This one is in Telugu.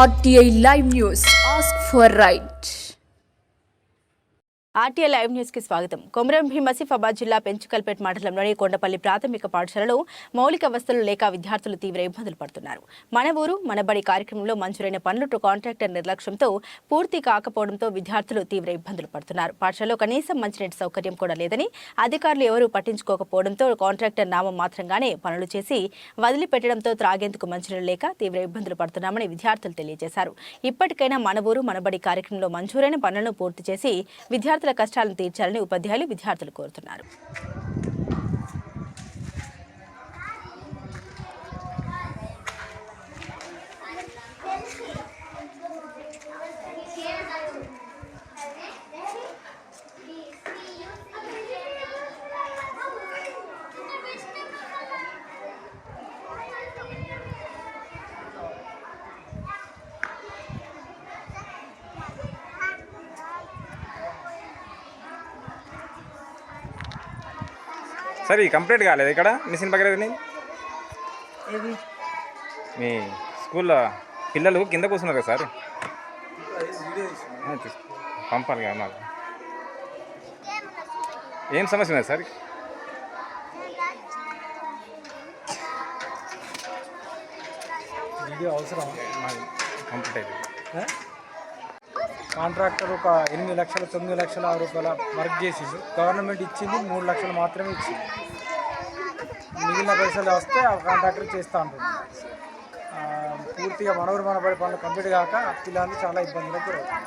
RTI Live News. Ask for right. RTI live news కి స్వాగతం. కొమరం భీం ఆసిఫాబాద్ జిల్లా పెంచుకల్పేట్ మండలంలోని కొండపల్లి ప్రాథమిక పాఠశాలలో మౌలిక వసతులు లేక విద్యార్థులు తీవ్ర ఇబ్బందులు పడుతున్నారు. మన ఊరు మనబడి కార్యక్రమంలో మంజూరైన పనులు కాంట్రాక్టర్ నిర్లక్ష్యంతో పూర్తి కాకపోవడంతో విద్యార్థులు తీవ్ర ఇబ్బందులు పడుతున్నారు. పాఠశాలలో కనీసం మంచినీటి సౌకర్యం కూడా లేదని అధికారులు ఎవరూ పట్టించుకోకపోవడంతో కాంట్రాక్టర్ నామం మాత్రంగానే పనులు చేసి వదిలిపెట్టడంతో త్రాగేందుకు మంచినీరు లేక తీవ్ర ఇబ్బందులు పడుతున్నామని విద్యార్థులు తెలియజేశారు. ఇప్పటికైనా మన ఊరు మనబడి కార్యక్రమంలో మంజూరైన పనులను పూర్తి చేసి విద్యార్థుల కష్టాలను తీర్చాలని ఉపాధ్యాయులు విద్యార్థులు కోరుతున్నారు. సార్ ఈ కంప్లీట్ కాలేదు ఇక్కడ మిషన్ పక్కన మీ స్కూల్లో పిల్లలు కింద కూర్చున్నారు కదా సార్, పంపాలి కదా మాకు. ఏం సమస్య ఉంది సార్? వీడియో అవసరం కంప్లీట్ అయింది. కాంట్రాక్టర్ ఒక 8 లక్షల 9 లక్షల రూపాయల వర్క్ చేసిండు. గవర్నమెంట్ ఇచ్చింది 3 లక్షలు మాత్రమే ఇచ్చింది. మిగిలిన పైసలు వస్తే ఆ కాంట్రాక్టర్ చేస్తూ ఉంటుంది. పూర్తిగా మనవరు మనబడి పనులు కంప్లీట్ కాక పిల్లలు చాలా ఇబ్బందులకు గురవుతారు.